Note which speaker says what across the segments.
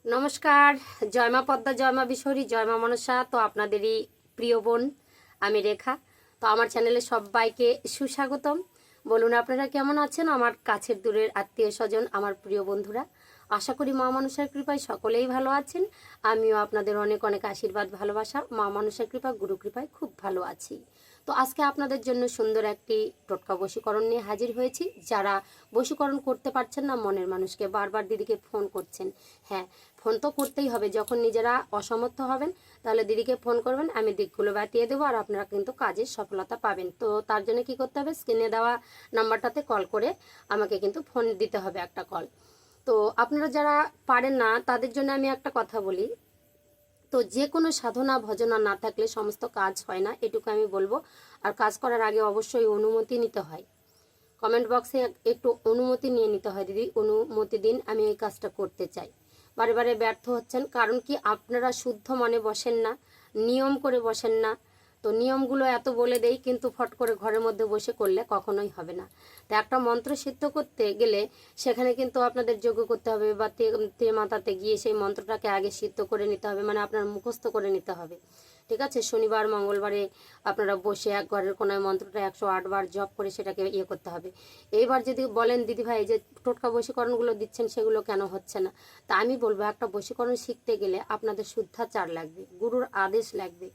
Speaker 1: নমস্কার। জয়মা পদ্মা, জয়মা বিশহরী, জয়মা মনসা। তো আপনাদেরই প্রিয় বোন আমি রেখা। তো আমার চ্যানেলে সবাইকে সুস্বাগতম। বলুন আপনারা কেমন আছেন, আমার কাছের দূরের আত্মীয় স্বজন, আমার প্রিয় বন্ধুরা। আশা করি মা মনসার কৃপায় সকলেই ভালো আছেন। আমিও আপনাদের অনেক অনেক আশীর্বাদ, ভালোবাসা, মা মনসার কৃপা, গুরু কৃপায় খুব ভালো আছি। তো আজকে আপনাদের জন্য সুন্দর একটি টোটকা বশীকরণ নিয়ে হাজির হয়েছি। যারা বশীকরণ করতে পারছেন না মনের মানুষকে, বারবার দিদিকে ফোন করছেন। হ্যাঁ, ফোন তো করতেই হবে। যখন নিজেরা অসমর্থ হবেন তাহলে দিদিকে ফোন করবেন, আমি দিকগুলো বাতিয়ে দেবো, আর আপনারা কিন্তু কাজের সফলতা পাবেন। তো তার জন্য কি করতে হবে, স্ক্রিনে দেওয়া নাম্বারটাতে কল করে আমাকে কিন্তু ফোন দিতে হবে, একটা কল। তো আপনারা যারা পারেন না তাদের জন্য আমি একটা কথা বলি। তো যে কোনো সাধনা ভজনা না থাকলে সমস্ত কাজ হয় না, এটুকু আমি বলবো। আর কাজ করার আগে অবশ্যই অনুমতি নিতে হয়। কমেন্ট বক্সে একটু অনুমতি নিয়ে নিতে হয়, দিদি অনুমতি দিন, আমি এই কাজটা করতে চাই। বারে বারে ব্যর্থ হচ্ছেন, কারণ কি আপনারা শুদ্ধ মনে বসেন না, নিয়ম করে বসেন না। তো নিয়মগুলো এত বলে দেই, কিন্তু ফট করে ঘরের মধ্যে বসে করলে কখনোই হবে না। তো একটা মন্ত্র সিদ্ধ করতে গেলে সেখানে কিন্তু আপনাদের যজ্ঞ করতে হবে, বা তে মাতাতে গিয়ে সেই মন্ত্রটাকে আগে সিদ্ধ করে নিতে হবে, মানে আপনার মুখস্থ করে নিতে হবে। ঠিক আছে, শনিবার মঙ্গলবারে আপনারা বসে এক ঘরের কোনায় মন্ত্রটা 108 বার জপ করে সেটাকে ইয়ে করতে হবে। এইবার যদি বলেন দিদি ভাই যে টোটকা বশীকরণগুলো দিচ্ছেন সেগুলো কেন হচ্ছে না, তা আমি বলবো একটা বশীকরণ শিখতে গেলে আপনাদের শুদ্ধাচার লাগবে, গুরুর আদেশ লাগবে।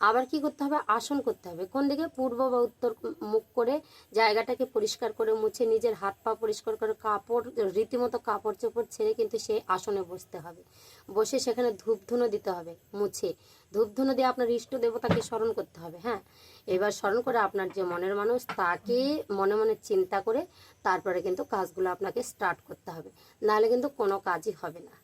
Speaker 1: আবার কি করতে হবে, আসন করতে হবে। কোন দিকে, পূর্ব বা উত্তর মুখ করে জায়গাটাকে পরিষ্কার করে মুছে নিজের হাত পা পরিষ্কার করে কাপড় রীতিমতো কাপড় চোপড় ছেড়ে কিন্তু সেই আসনে বসতে হবে। বসে সেখানে ধূপধুনো দিতে হবে, মুছে ধূপধুনো দিয়ে আপনার ইষ্ট দেবতাকে স্মরণ করতে হবে। হ্যাঁ, এবার স্মরণ করে আপনার যে মনের মানুষ তাকে মনে মনে চিন্তা করে তারপরে কিন্তু কাজগুলো আপনাকে স্টার্ট করতে হবে, নাহলে কিন্তু কোনো কাজই হবে না।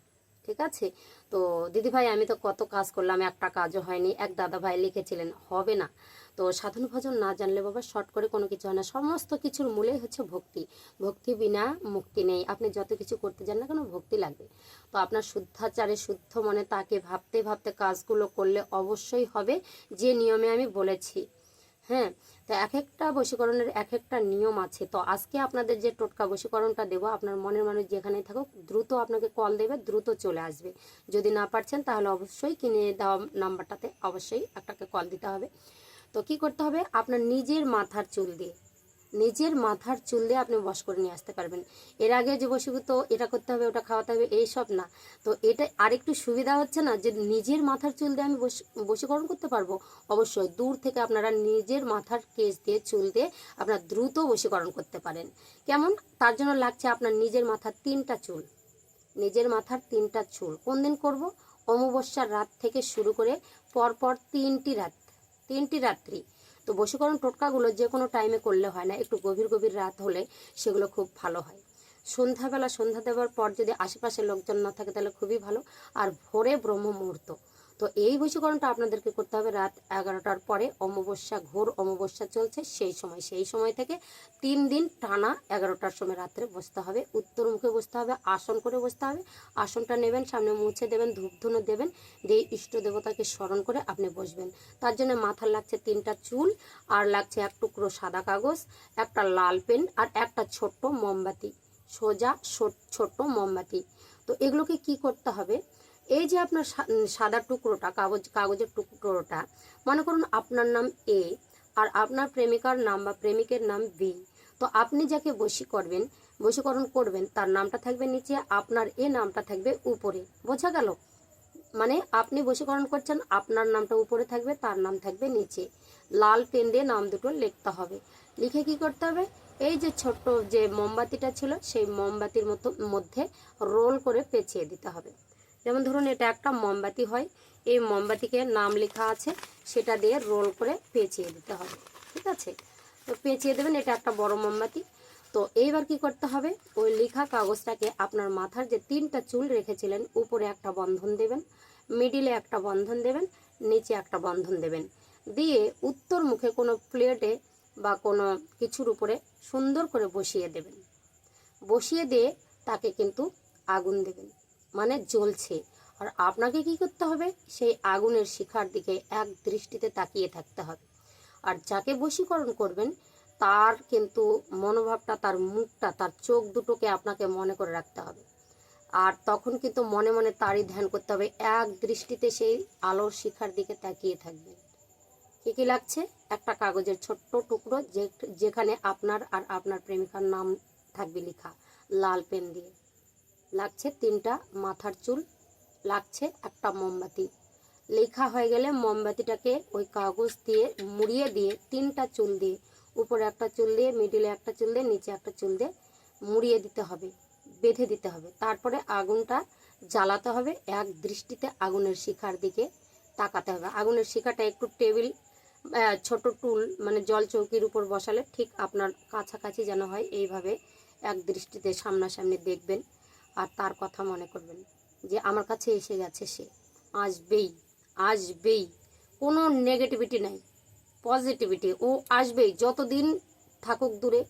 Speaker 1: ঠিক আছে। তো দিদি ভাই আমি তো কত কাজ করলাম, একটা কাজও হয়নি। এক দাদা ভাই লিখেছিলেন হবে না। তো সাধন ভজন না জানলে বাবা শর্ট করে কোনো কিছু হয় না। সমস্ত কিছুর মূলেই হচ্ছে ভক্তি। ভক্তি বিনা মুক্তি নেই। আপনি যত কিছু করতে যান না কেন, ভক্তি লাগবে। তো আপনার শুদ্ধাচারে শুদ্ধ মনে তাকে ভাবতে ভাবতে কাজগুলো করলে অবশ্যই হবে, যে নিয়মে আমি বলেছি। হ্যাঁ, তো এক একটা বশীকরণের এক একটা নিয়ম আছে। তো আজকে আপনাদের যে টোটকা বশীকরণটা দেবো, আপনার মনের মানুষ যেখানে থাকুক দ্রুত আপনাকে কল দেবে, দ্রুত চলে আসবে। যদি না পারছেন তাহলে অবশ্যই কিনে দেওয়া নাম্বারটাতে অবশ্যই একটাকে কল দিতে হবে। তো কি করতে হবে, আপনার নিজের মাথার চুল দিয়ে, নিজের মাথার চুল দিয়ে আপনি বশ করে নিয়ে আসতে পারবেন। এর আগে যে বশীভূত এটা করতে হবে, ওটা খাওয়াতে হবে, এইসব না। তো এটা আরেকটু সুবিধা হচ্ছে না, যে নিজের মাথার চুল দিয়ে আমি বশীকরণ করতে পারবো। অবশ্যই দূর থেকে আপনারা নিজের মাথার কেশ দিয়ে, চুল দিয়ে আপনারা দ্রুত বশীকরণ করতে পারেন। কেমন, তার জন্য লাগছে আপনার নিজের মাথার 3টা চুল। নিজের মাথার 3টা চুল কোন দিন করব, অমাবস্যার রাত থেকে শুরু করে পরপর 3টি রাত, 3টি রাত্রি। তো বশীকরণ টোটকাগুলো যে কোনো টাইমে করলে হয় না, একটু গভীর গভীর রাত হলে সেগুলো খুব ভালো হয়। সন্ধ্যাবেলা, সন্ধ্যা দেওয়ার পর যদি আশেপাশে লোকজন না থাকে তাহলে খুবই ভালো। আর ভোরে ব্রহ্ম মুহূর্ত। তো এই বশীকরণটা আপনাদেরকে করতে হবে রাত 11টার পরে। অমাবস্যা, ঘোর অমাবস্যা চলছে সেই সময় থেকে 3 দিন টানা 11টার সময় রাত্রে বসতে হবে, উত্তর মুখে বসতে হবে, আসন করে বসতে হবে। আসনটা নেবেন, সামনে মুছে দেবেন, ধূপধুনো দেবেন, দিয়ে ইষ্ট দেবতাকে স্মরণ করে আপনি বসবেন। তার জন্য মাথার লাগছে 3টা চুল, আর লাগছে এক টুকরো সাদা কাগজ, একটা লাল পেন, আর একটা ছোট্ট মোমবাতি, সোজা ছোট্ট মোমবাতি। তো এগুলোকে কি করতে হবে, এই যে আপনার সাদা টুকরোটা, কাগজের টুকরোটা, মনে করুন আপনার নাম এ, আর আপনার প্রেমিকার নাম বা প্রেমিকের নাম বি। তো আপনি যাকে বশীকরণ করবেন তার নামটা থাকবে নিচে, আপনার এ নামটা থাকবে উপরে। বোঝা গেল? মানে আপনি বশীকরণ করছেন, আপনার নামটা উপরে থাকবে, তার নাম থাকবে নিচে। লাল পেন দিয়ে নাম দুটো লিখতে হবে। লিখে কি করতে হবে, এই যে ছোট্ট যে মোমবাতিটা ছিল সেই মোমবাতির মধ্যে রোল করে পেঁচিয়ে দিতে হবে। যেমন ধরুন এটা একটা মোমবাতি হয়, এই মোমবাতিকে নাম লেখা আছে সেটা দিয়ে রোল করে পেঁচিয়ে দিতে হবে। ঠিক আছে, তো পেঁচিয়ে দেবেন, এটা একটা বড় মোমবাতি। তো এইবার কি করতে হবে, ওই লেখা কাগজটাকে আপনার মাথার যে 3টা চুল রেখেছিলেন উপরে একটা বন্ধন দেবেন, মিডিলে একটা বন্ধন দেবেন, নিচে একটা বন্ধন দেবেন, দিয়ে উত্তর মুখে কোনো প্লেটে বা কোনো কিছুর উপরে সুন্দর করে বসিয়ে দেবেন। বসিয়ে দিয়ে তাকে কিন্তু আগুন দেবেন, মানে জ্বলছে। আর আপনাকে কি করতে হবে, সেই আগুনের শিখার দিকে এক দৃষ্টিতে তাকিয়ে থাকতে হবে। আর যাকে বশীকরণ করবেন তার কিন্তু মনোভাবটা, তার মুখটা, তার চোখ দুটোকে আপনাকে মনে করে রাখতে হবে। আর তখন কিন্তু মনে মনে তারই ধ্যান করতে হবে, এক দৃষ্টিতে সেই আলোর শিখার দিকে তাকিয়ে থাকবেন। কী কী লাগছে? একটা কাগজের ছোট্ট টুকরো যেখানে আপনার আর আপনার প্রেমিকার নাম থাকবে লেখা লাল পেন দিয়ে। লাগছে 3টা মাথার চুল, লাগছে একটা মোমবাতি। লেখা হয়ে গেলে মোমবাতিটাকে ওই কাগজ দিয়ে মুড়িয়ে দিয়ে 3টা চুল দিয়ে, উপরে একটা চুল দিয়ে, মিডিলে একটা চুল দিয়ে, নিচে একটা চুল দিয়ে মুড়িয়ে দিতে হবে, বেঁধে দিতে হবে। তারপরে আগুনটা জ্বালাতে হবে, এক দৃষ্টিতে আগুনের শিখার দিকে তাকাতে হবে। আগুনের শিখাটা একটু টেবিল ছোট টুল মানে জল চৌকির উপর বসালে ঠিক আপনার কাছাকাছি যেন হয়, এইভাবে এক দৃষ্টিতে সামনাসামনি দেখবেন। আর তার কথা মনে করবেন যে আমার কাছে এসে গেছে, সে আসবেই আসবেই, কোনো নেগেটিভিটি নাই, পজিটিভিটি। ও আসবেই, যতদিন থাকুক দূরে,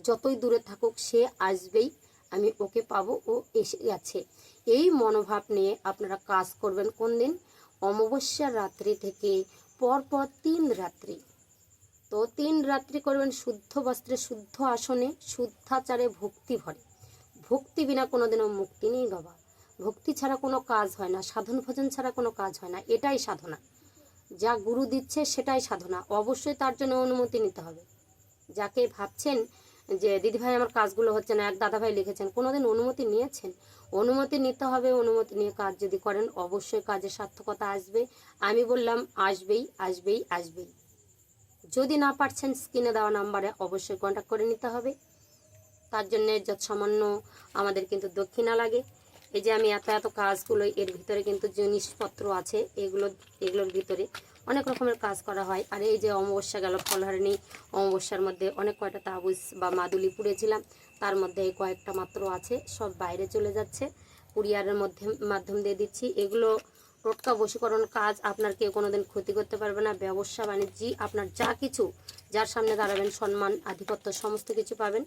Speaker 1: যতই দূরে থাকুক সে আসবেই, আমি ওকে পাবো, ও এসে গেছে। এই মনোভাব নিয়ে আপনারা কাজ করবেন। কোন দিন? অমাবস্যার রাত্রি থেকে পরপর 3 রাত্রি। তো 3 রাত্রি করবেন শুদ্ধ বস্ত্রে, শুদ্ধ আসনে, শুদ্ধাচারে, ভক্তি ভরে। ভক্তি বিনা কোনোদিনও মুক্তি নেই বাবা। ভক্তি ছাড়া কোনো কাজ হয় না, সাধন ভজন ছাড়া কোনো কাজ হয় না। এটাই সাধনা, যা গুরু দিচ্ছে সেটাই সাধনা। অবশ্যই তার জন্য অনুমতি নিতে হবে। যাকে ভাবছেন যে দিদিভাই আমার কাজগুলো হচ্ছে না, এক দাদাভাই লিখেছেন, কোনোদিন অনুমতি নিয়েছেন? অনুমতি নিতে হবে। অনুমতি নিয়ে কাজ যদি করেন অবশ্যই কাজের সার্থকতা আসবে। আমি বললাম আসবেই আসবেই আসবেই। যদি না পারছেন স্ক্রিনে দেওয়া নাম্বারে অবশ্যই কন্ট্যাক্ট করে নিতে হবে। তার জন্যে যত সামান্য আমাদের কিন্তু দক্ষিণা লাগে। এই যে আমি এত এত কাজগুলো, এর ভিতরে কিন্তু জিনিসপত্র আছে, এগুলোর ভিতরে অনেক রকমের কাজ করা হয়। আর এই যে অমাবস্যা গেল, ফলহারিণী অমাবস্যার মধ্যে অনেক কয়টা তাবিজ বা মাদুলি পুড়েছিলাম, তার মধ্যে এই কয়েকটা মাত্র আছে, সব বাইরে চলে যাচ্ছে। কুরিয়ারের মাধ্যম দিয়ে দিচ্ছি। এগুলো টোটকা বশীকরণ কাজ, আপনার কেউ কোনোদিন ক্ষতি করতে পারবে না। ব্যবসা বাণিজ্য আপনার যা কিছু, যার সামনে দাঁড়াবেন, সম্মান আধিপত্য সমস্ত কিছু পাবেন।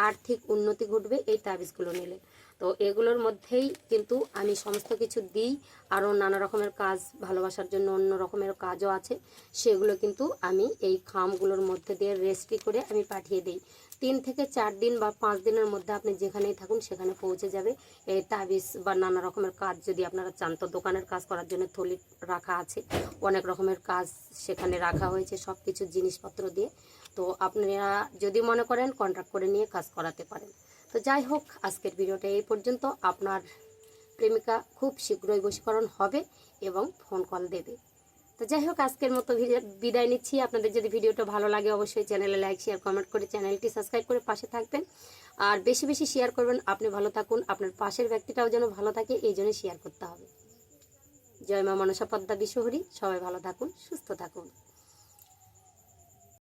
Speaker 1: আর্থিক উন্নতি ঘটবে এই তাবিজগুলো নিলে। তো এগুলোর মধ্যেই কিন্তু আমি সমস্ত কিছু দিই। আরও নানা রকমের কাজ, ভালোবাসার জন্য অন্য রকমের কাজও আছে, সেগুলো কিন্তু আমি এই খামগুলোর মধ্যে দিয়ে রেজিস্ট্রি করে আমি পাঠিয়ে দিই। 3 থেকে 4 দিন বা 5 দিনের মধ্যে আপনি যেখানেই থাকুন সেখানে পৌঁছে যাবে এই তাবিজ বা নানা রকমের কাজ। যদি আপনারা চান তো দোকানের কাজ করার জন্য থলি রাখা আছে, অনেক রকমের কাজ সেখানে রাখা হয়েছে সব কিছু জিনিসপত্র দিয়ে। তো আপনারা যদি মনে করেন কন্ট্যাক্ট করে নিয়ে কাজ করাতে পারেন। তো যাই হোক, আজকের ভিডিওটা এই পর্যন্ত। আপনার প্রেমিকা খুব শীঘ্রই বশীকরণ হবে এবং ফোন কল দেবে। তো যাই হোক, আজকের মতো বিদায় নিচ্ছি। আপনাদের যদি ভিডিওটা ভালো লাগে অবশ্যই চ্যানেলে লাইক শেয়ার কমেন্ট করে চ্যানেলটি সাবস্ক্রাইব করে পাশে থাকবেন। আর বেশি বেশি শেয়ার করবেন। আপনি ভালো থাকুন, আপনার পাশের ব্যক্তিটাও যেন ভালো থাকে, এই জন্য শেয়ার করতে হবে। জয় মা মনসা পদ্মা বিশ্বহরি। সবাই ভালো থাকুন, সুস্থ থাকুন।